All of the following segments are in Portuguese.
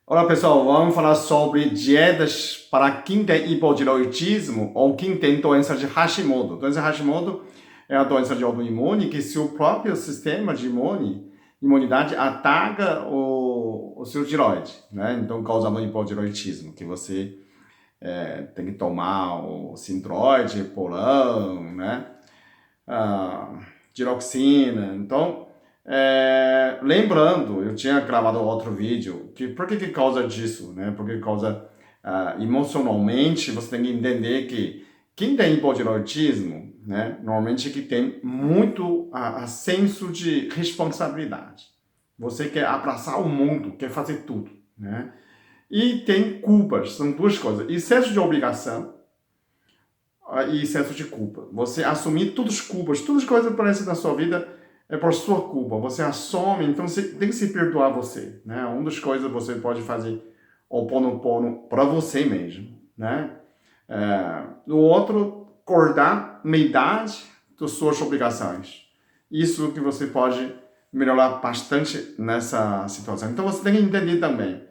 Olá pessoal, vamos falar sobre dietas para quem tem hipotireoidismo ou quem tem doença de Hashimoto. Doença de Hashimoto é a doença de autoimune que seu próprio sistema de imunidade ataca o seu tireoide, né? Então causando hipotireoidismo, que você tem que tomar o Synthroid, Polan, né? Ah, Tiroxina. Então, lembrando, eu tinha gravado outro vídeo, que por que causa disso, né? Porque causa emocionalmente, você tem que entender que quem tem hipotireoidismo, né? Normalmente que tem muito a senso de responsabilidade. Você quer abraçar o mundo, quer fazer tudo, né? E tem culpas, são duas coisas. Excesso de obrigação e excesso de culpa. Você assumir todas as culpas, todas as coisas que aparecem na sua vida é por sua culpa. Você assume, então você tem que se perdoar você, né? Uma das coisas que você pode fazer o Ho'oponopono para você mesmo, né? O outro, acordar metade das suas obrigações. Isso que você pode melhorar bastante nessa situação. Então você tem que entender também.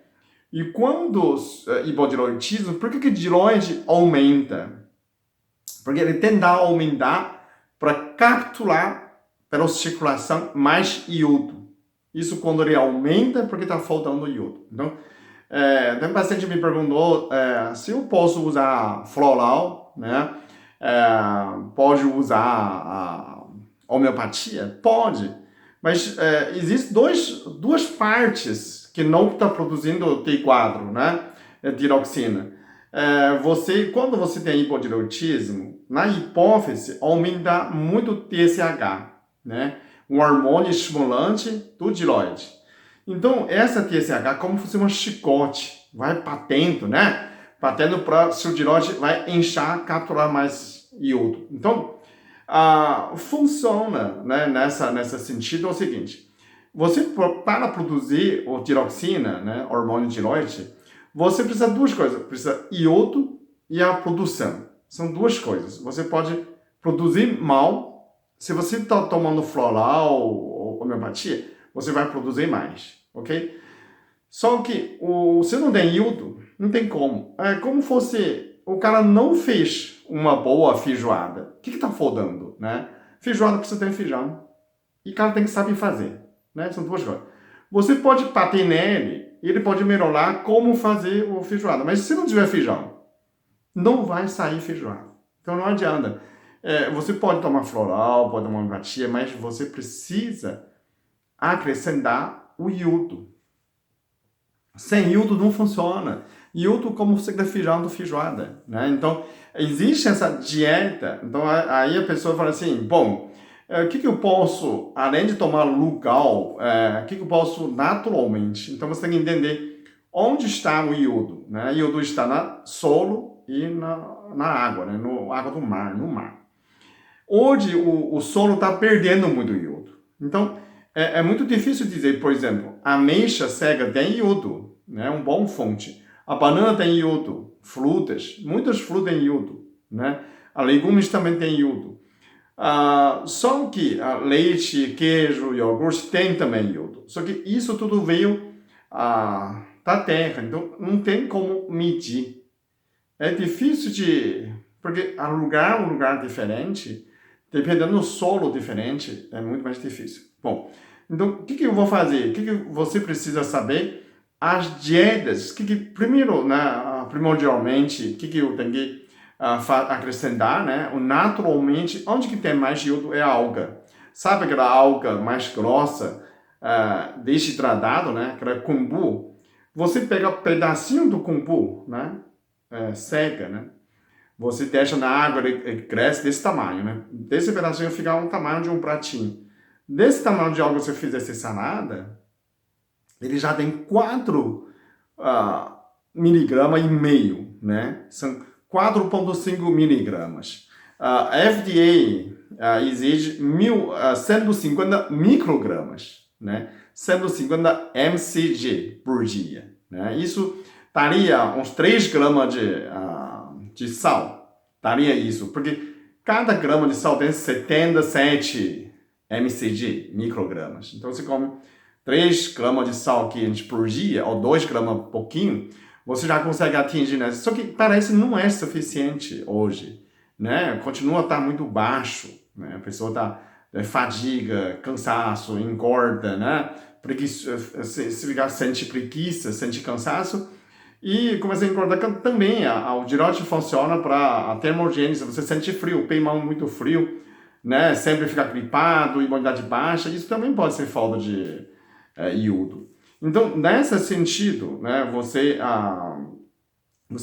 E quando hipotireoidismo, por que a tireoide aumenta? Porque ele tenta aumentar para capturar pela circulação mais iodo. Isso quando ele aumenta porque está faltando iodo. Então, tem paciente que me perguntou se eu posso usar floral, né? Pode usar a homeopatia? Pode. Mas existem duas partes que não está produzindo T4, né? Tiroxina. Quando você tem hipotireoidismo, na hipófise aumenta muito o TSH, né? Um hormônio estimulante do tiroide. Então, essa TSH, como se fosse um chicote, vai batendo, né? Batendo para o seu tiroide, vai inchar, capturar mais iodo. Então, funciona, né, nessa sentido é o seguinte: você, para produzir o tiroxina, né, hormônio tiroide, você precisa de duas coisas. Precisa iodo e a produção. São duas coisas. Você pode produzir mal. Se você está tomando floral ou homeopatia, você vai produzir mais, ok? Só que se não tem iodo, não tem como. É como fosse o cara não fez uma boa feijoada. O que está faltando, né? Feijoada precisa ter feijão. E o cara tem que saber fazer, né? São duas coisas. Você pode bater nele, ele pode melhorar como fazer o feijoada. Mas se não tiver feijão, não vai sair feijoada. Então não adianta. Você pode tomar floral, pode tomar homeopatia, mas você precisa acrescentar o iodo. Sem iodo não funciona. Iodo como você feijão do feijoada, né? Então, existe essa dieta. Então, aí a pessoa fala assim, bom, o que eu posso, além de tomar Lugal, o que eu posso naturalmente? Então, você tem que entender onde está o iodo, né? O iodo está no solo e na água, né? No água do mar, no mar. Hoje, o solo está perdendo muito iodo. Então, é muito difícil dizer, por exemplo, a ameixa cega tem iodo, né? Um bom fonte. A banana tem iodo, frutas, muitas frutas têm iodo, né? A legumes também têm iodo. Só que leite, queijo, iogurte tem também iodo. Só que isso tudo veio da terra, então não tem como medir. É difícil porque um lugar diferente, dependendo do solo diferente, é muito mais difícil. Bom, então o que eu vou fazer? O que você precisa saber? As dietas, primeiro, né, primordialmente, o que eu tenho que acrescentar, né? Naturalmente, onde que tem mais iodo é a alga. Sabe aquela alga mais grossa, desidratado, né? Aquela kombu. Você pega um pedacinho do kombu, né? Seca, né? Você deixa na água, ele cresce desse tamanho, né? Desse pedacinho fica um tamanho de um pratinho. Desse tamanho de algo, se você fizer essa salada, ele já tem 4 miligramas e meio, né? São 4,5 miligramas. A FDA exige 150 microgramas, né? 150 mcg por dia, né? Isso daria uns 3 gramas de sal. Daria isso, porque cada grama de sal tem 77 mcg, microgramas. Então você come 3 gramas de sal quente por dia, ou 2 gramas pouquinho, você já consegue atingir, né? Só que parece que não é suficiente hoje, né? Continua a estar muito baixo, né? A pessoa está fadiga, cansaço, engorda, né? Preguiça, se ficar, sente preguiça, sente cansaço, e começa a engordar também. O tireoide funciona para a termogênese, você sente frio, pulmão muito frio, né? Sempre fica gripado, imunidade baixa, isso também pode ser falta de iodo. Então, nesse sentido, né, você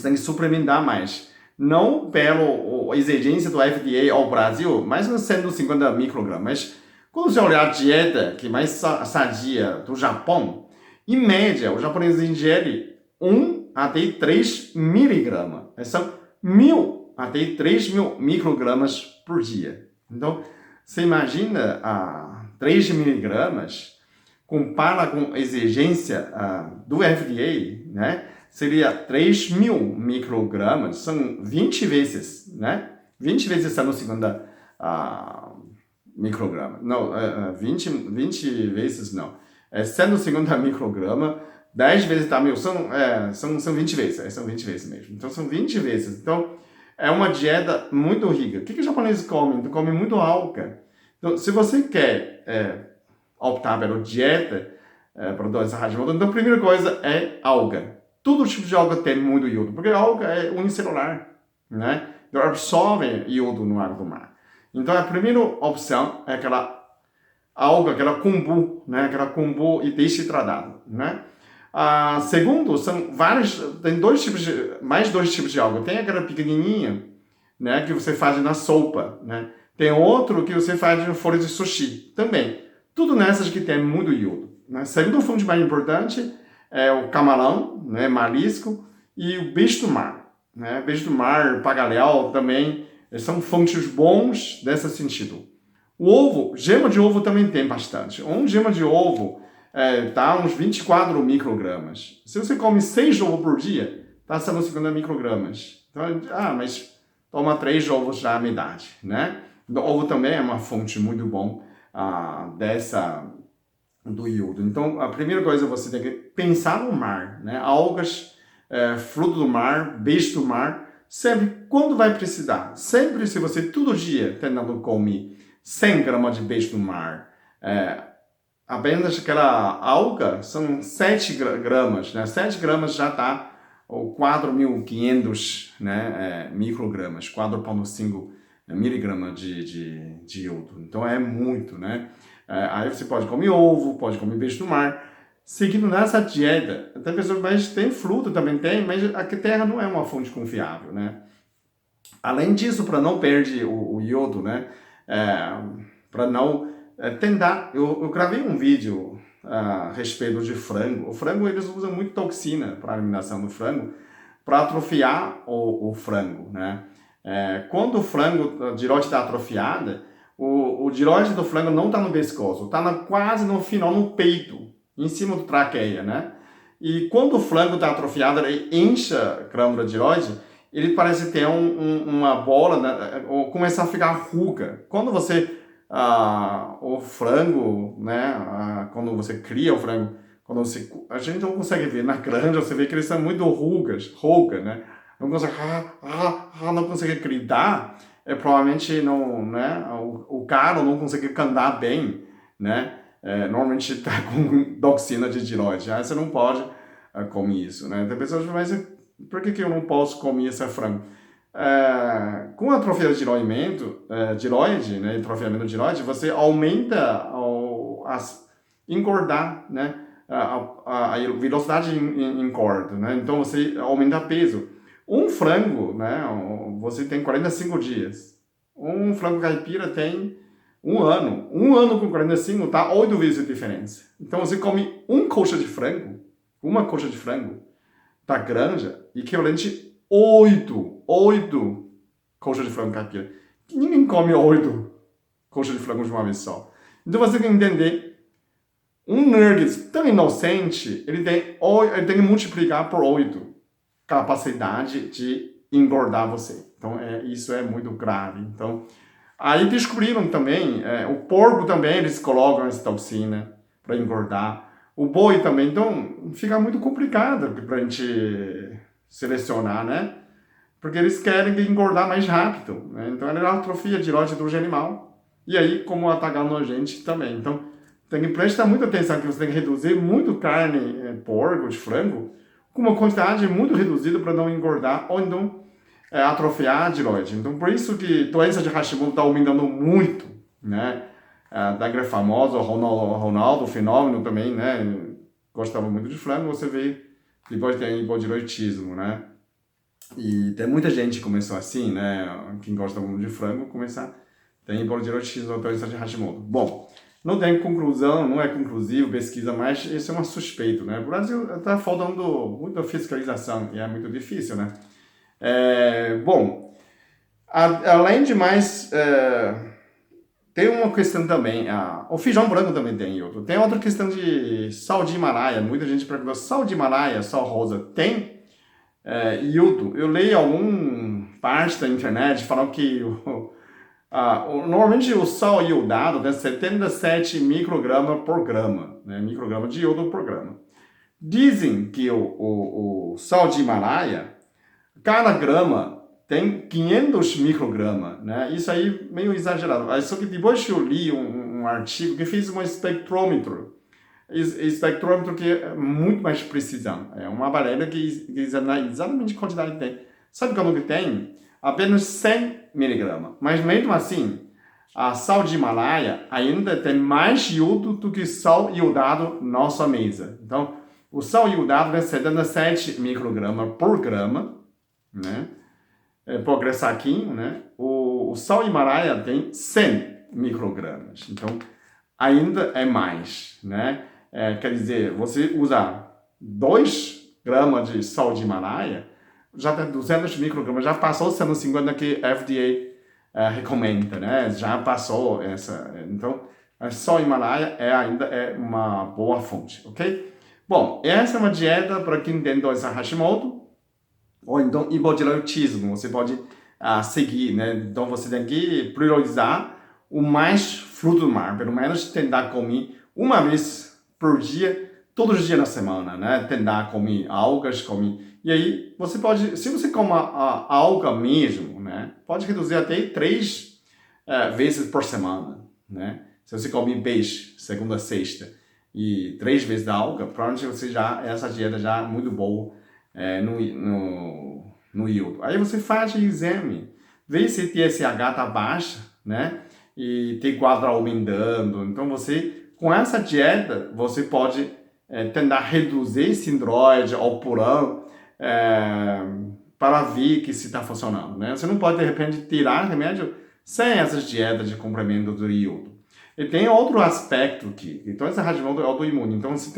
tem que suplementar mais. Não pela exigência do FDA ao Brasil, mais uns 150 microgramas. Mas quando você olhar a dieta que mais sadia do Japão, em média, o japonês ingere 1 até 3 miligramas. São 1.000 até 3.000 microgramas por dia. Então, você imagina 3 miligramas, compara com a exigência do FDA, né? Seria 3.000 microgramas, são 20 vezes, né? 20 vezes 150 microgramas. Não, 20 vezes não. 150 microgramas, 10 vezes tá mil, são 20 vezes, são 20 vezes mesmo. Então, são 20 vezes. Então, é uma dieta muito rica. O que os japoneses comem? Comem muito alga. Então, se você quer optar pela dieta para doença Hashimoto, então a primeira coisa é alga. Todo tipo de alga tem muito iodo, porque a alga é unicelular, né? Então absorve iodo no água do mar. Então a primeira opção é aquela alga, aquela kombu, né? Aquela kombu e desidratado, né? Segundo, tem mais dois tipos de alga. Tem aquela pequenininha, né? Que você faz na sopa, né? Tem outro que você faz em folha de sushi, também. Tudo nessas que tem muito iodo. Né? Segundo fonte mais importante é o camarão, né, marisco, e o peixe do mar. Né? Peixe do mar, pagalhau também, são fontes bons nesse sentido. O ovo, gema de ovo também tem bastante. Gema de ovo dá uns 24 microgramas. Se você come 6 ovos por dia, está 150 microgramas. Então, mas toma 3 ovos já à metade, né? O ovo também é uma fonte muito bom do iodo. Então, a primeira coisa você tem que pensar no mar, né? Algas, fruto do mar, peixe do mar, sempre quando vai precisar. Sempre se você todo dia tentando comer 100 gramas de peixe do mar, apenas aquela alga são 7 gramas, né? 7 gramas já está 4.500, né, microgramas, 4,5 miligramas de iodo. Então é muito, né? Aí você pode comer ovo, pode comer peixe do mar. Seguindo nessa dieta, tem pessoas que tem fruta, também tem, mas a terra não é uma fonte confiável, né? Além disso, para não perder o iodo, né? Para não tentar... Eu gravei um vídeo a respeito de frango. O frango, eles usam muito toxina para a eliminação do frango, para atrofiar o frango, né? Quando o frango, a tireoide está atrofiada, o tireoide do frango não está no pescoço, está quase no final, no peito, em cima do traqueia, né? E quando o frango está atrofiado, ele enche a glândula tireoide, ele parece ter uma bola, né? Ou começa a ficar ruga. Quando você, o frango, né? Quando você cria o frango, a gente não consegue ver na granja, você vê que eles são muito ruga, né? Não consegue, não consegue gritar, provavelmente não, né? O cara não consegue cantar bem, né? Normalmente está com toxina de tireoide. Aí você não pode comer isso, né? Tem pessoas que mas por que eu não posso comer esse frango? Com a atrofia de tireoide, né? Atrofiamento de tireoide, você aumenta engordar, né? A velocidade engorda, né? Então você aumenta peso. Um frango, né? Você tem 45 dias. Um frango caipira tem 1 ano. 1 ano com 45 dá 8 vezes a diferença. Então você come uma coxa de frango da granja, equivalente 8 coxas de frango caipira. Ninguém come 8 coxas de frango de uma vez só. Então você tem que entender, um nuggets tão inocente, ele tem que multiplicar por 8 capacidade de engordar você. Então, isso é muito grave. Então, aí descobriram também, o porco também, eles colocam essa toxina para engordar. O boi também, então fica muito complicado para a gente selecionar, né? Porque eles querem engordar mais rápido, né? Então é a atrofia de tireoide do animal. E aí, como atacando a gente também. Então, tem que prestar muita atenção que você tem que reduzir muito carne, porco, de frango, com uma quantidade muito reduzida para não engordar ou então atrofiar a tireoide. Então, por isso que doença de Hashimoto está aumentando muito, né? Da famosa, Ronaldo, fenômeno também, né? Gostava muito de frango, você vê, depois tem hipotireoidismo, né? E tem muita gente que começou assim, né? Quem gosta muito de frango, começar tem hipotireoidismo ou doença de Hashimoto. Bom, não tem conclusão, não é conclusivo, pesquisa, mas isso é uma suspeito, né? O Brasil está faltando muita fiscalização e é muito difícil, né? Bom, além de mais, tem uma questão também, o feijão branco também tem iodo. Tem outra questão de sal de Himalaia. Muita gente perguntou, sal de Himalaia, sal rosa, tem iodo? Eu leio algum parte da internet falando que normalmente o sal iodado tem 77 microgramas por grama, né? Micrograma de iodo por grama. Dizem que o sal de Himalaia, cada grama tem 500 microgramas, né? Isso aí meio exagerado. Só que depois que eu li um artigo que fez um espectrômetro que é muito mais precisão. É uma varela que examina exatamente a quantidade que tem. Sabe quanto que tem? Apenas 100 miligramas. Mas mesmo assim, a sal de Himalaia ainda tem mais iodo do que sal iodado na nossa mesa. Então, o sal iodado é 77 microgramas por grama, né? Por saquinho, né? O sal Himalaia tem 100 microgramas. Então, ainda é mais, né? Quer dizer, você usa 2 gramas de sal de Himalaia, já tem 200 microgramas, já passou os 150 que FDA recomenda, né? Já passou essa. Então, sal Himalaia ainda é uma boa fonte, ok? Bom, essa é uma dieta para quem tem doença Hashimoto, ou então hipotireoidismo, você pode seguir, né? Então você tem que priorizar o mais fruto do mar, pelo menos tentar comer uma vez por dia, todos os dias na semana, né? Tentar comer algas, E aí você pode, se você come a alga mesmo, né? Pode reduzir até 3 vezes por semana, né? Se você come peixe, segunda a sexta, e 3 vezes da alga, provavelmente essa dieta já é muito boa no iodo. Aí você faz o exame, vê se TSH está baixa, né? E T4 aumentando. Então com essa dieta, você pode tentar reduzir sindroide ou purão para ver que se está funcionando, né? Você não pode, de repente, tirar remédio sem essas dietas de complemento do iodo. E tem outro aspecto aqui. Então, essa Hashimoto é autoimune. Então, você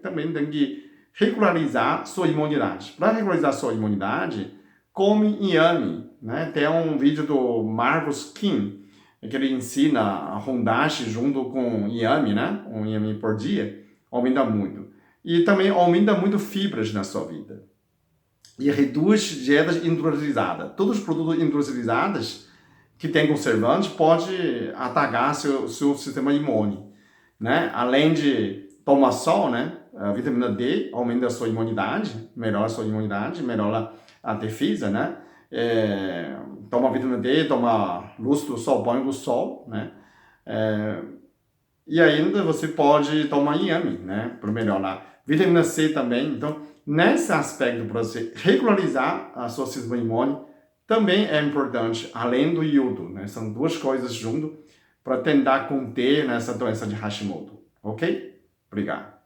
também tem que regularizar sua imunidade. Para regularizar sua imunidade, come inhame, né? Tem um vídeo do Marcus Kim, que ele ensina a Hondashi junto com inhame, né? Um inhame por dia, aumenta muito. E também aumenta muito fibras na sua vida. E reduz dietas industrializadas. Todos os produtos industrializados que têm conservantes pode atacar seu sistema imune, né? Além de tomar sol, né? A vitamina D aumenta a sua imunidade, melhora a sua imunidade, melhora a defesa, né? Toma vitamina D, toma luz do sol, banho do sol, né? E ainda você pode tomar inhame, né? Para melhorar. Vitamina C também. Então, nesse aspecto, para você regularizar a sua sistema imune, também é importante, além do iodo, né? São duas coisas junto para tentar conter essa doença de Hashimoto, ok? Obrigado.